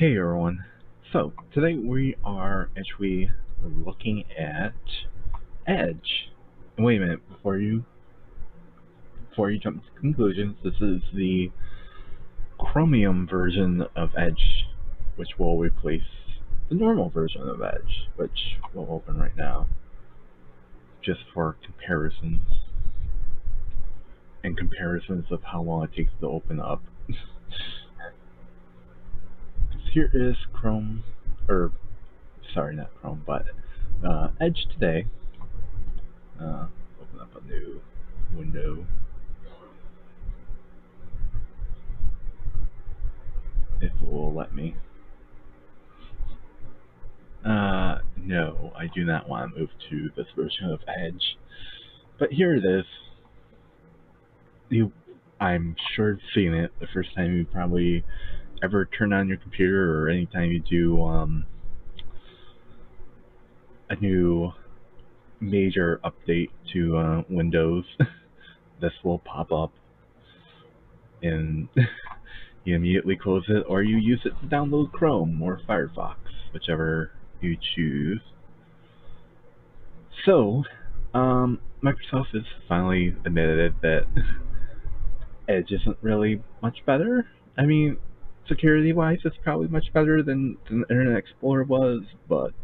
Hey everyone. So today we are actually looking at Edge. And wait a minute, before you jump to conclusions, this is the Chromium version of Edge, which will replace the normal version of Edge, which we'll open right now, just for comparisons and comparisons of how long it takes to open up. Here is Chrome, or sorry, not Chrome, but Edge today. Open up a new window. If it will let me. No, I do not want to move to this version of Edge. But here it is. I'm sure you've seen it the first time you probably ever turn on your computer, or anytime you do a new major update to Windows. This will pop up, and you immediately close it, or you use it to download Chrome or Firefox, whichever you choose. So, Microsoft has finally admitted that Edge isn't really much better. I mean, security-wise, it's probably much better than Internet Explorer was, but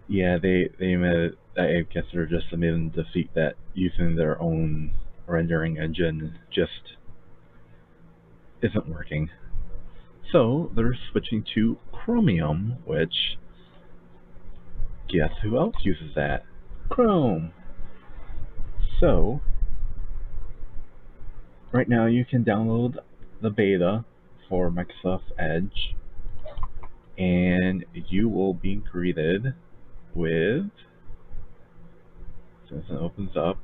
yeah, they admitted. I guess they're just admitting defeat that using their own rendering engine just isn't working. So they're switching to Chromium, which, guess who else uses that? Chrome. So right now you can download the beta for Microsoft Edge, and you will be greeted with, since it opens up,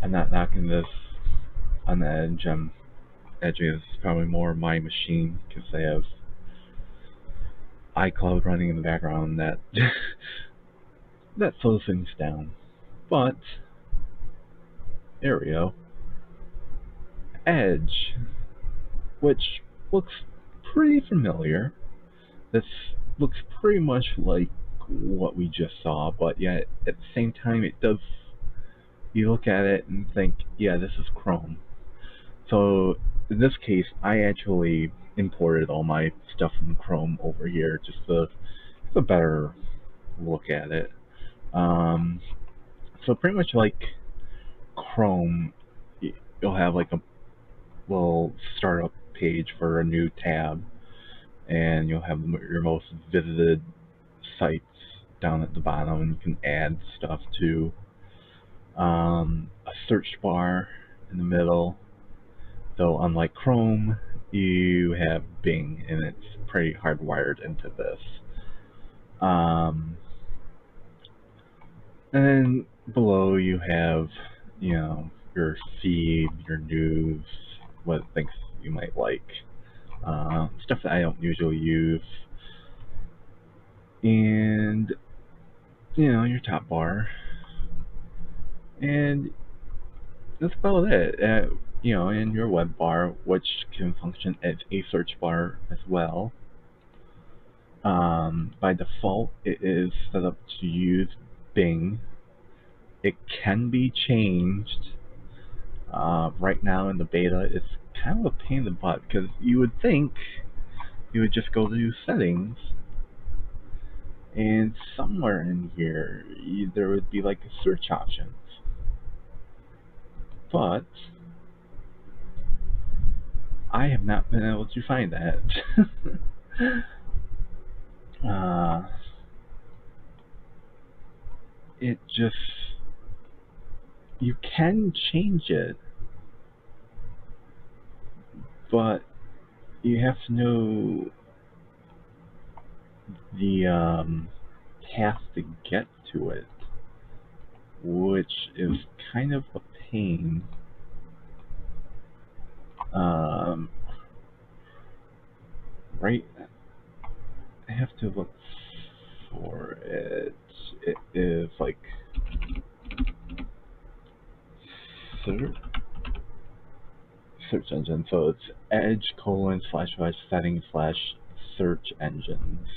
I'm not knocking this on Edge. Edge is probably more my machine because I have iCloud running in the background that that slows things down. But there we go. Edge, which looks pretty familiar. This looks pretty much like what we just saw, but yet at the same time it does, you look at it and think, yeah, this is Chrome. So in this case, I actually imported all my stuff from Chrome over here just to have a better look at it. So pretty much like Chrome, you'll have like a little startup page for a new tab, and you'll have your most visited sites down at the bottom, and you can add stuff to a search bar in the middle. Though unlike Chrome, you have Bing, and it's pretty hardwired into this. And then below you have, your feed, your news, what things you might like, stuff that I don't usually use, and your top bar, and that's about it. And your web bar, which can function as a search bar as well. By default, it is set up to use Bing. It can be changed. Right now in the beta, it's kind of a pain in the butt because you would think you would just go to settings, and somewhere in here there would be like a search options. But I have not been able to find that. It just, you can change it, but you have to know the path to get to it, which is kind of a pain. Right, I have to look for it. It is like search search engine. So it's edge://settings/search engines.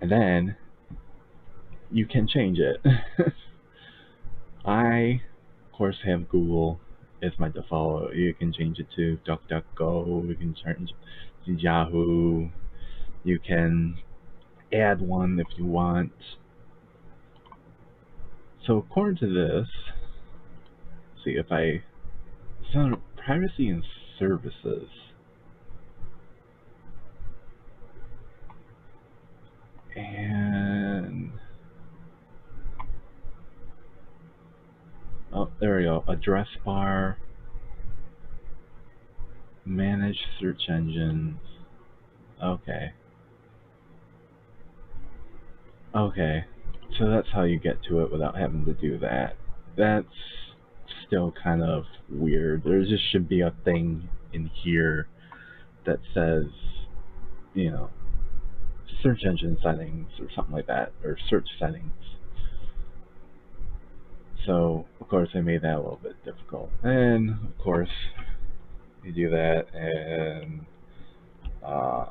And then you can change it. I, of course, have Google as my default. You can change it to DuckDuckGo. You can change it to Yahoo. You can add one if you want. So according to this, see if I so privacy and services. And oh, there we go. Address bar, manage search engines. Okay. Okay. So that's how you get to it without having to do that. That's still kind of weird. There just should be a thing in here that says, you know, search engine settings or something like that, or search settings. So, of course, I made that a little bit difficult. And, of course, you do that, and we'll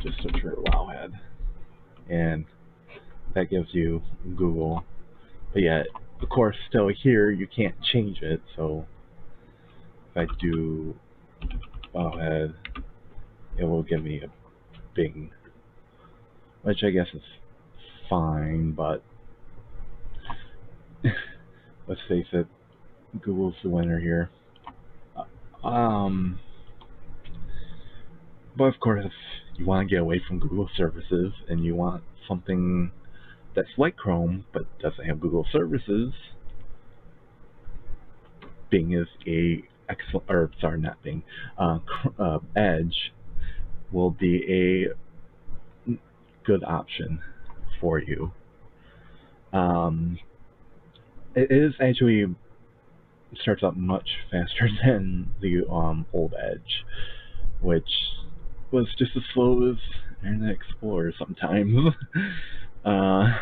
just search for Wowhead. And that gives you Google. But yet, of course, still here, you can't change it. So, if I do Wowhead, it will give me a Bing, which I guess is fine, but let's face it, Google's the winner here. But of course, if you want to get away from Google services and you want something that's like Chrome but doesn't have Google services, Bing is a excellent, or sorry, not Bing, Edge will be a good option for you. It is actually starts up much faster than the old Edge, which was just as slow as Internet Explorer sometimes. I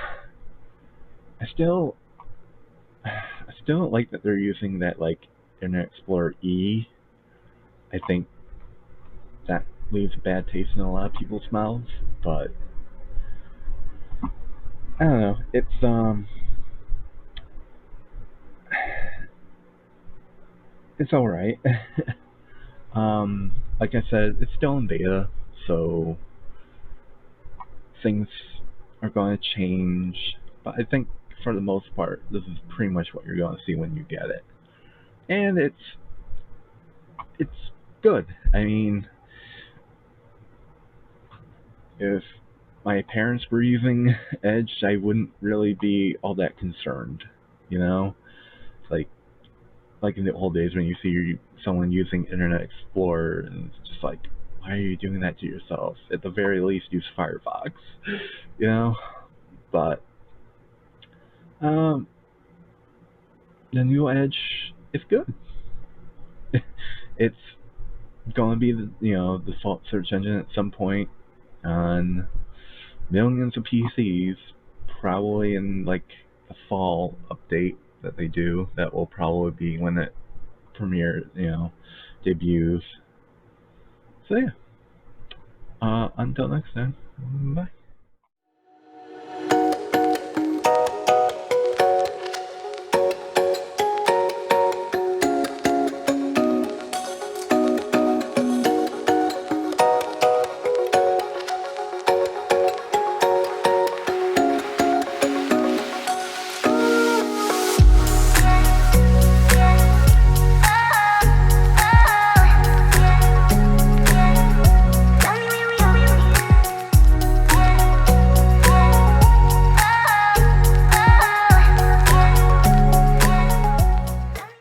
still don't like that they're using that like Internet Explorer E. I think that leaves a bad taste in a lot of people's mouths, but I don't know. It's all right. Like I said, it's still in beta, so things are going to change. But I think for the most part, this is pretty much what you're going to see when you get it, and it's good. I mean, if my parents were using Edge, I wouldn't really be all that concerned. You know, like in the old days when you see someone using Internet Explorer, and it's just like, why are you doing that to yourself? At the very least, use Firefox. You know, but the new Edge is good. It's going to be the default search engine at some point on millions of PCs, probably in like the fall update that they do. That will probably be when it premieres, debuts. So yeah, until next time, bye.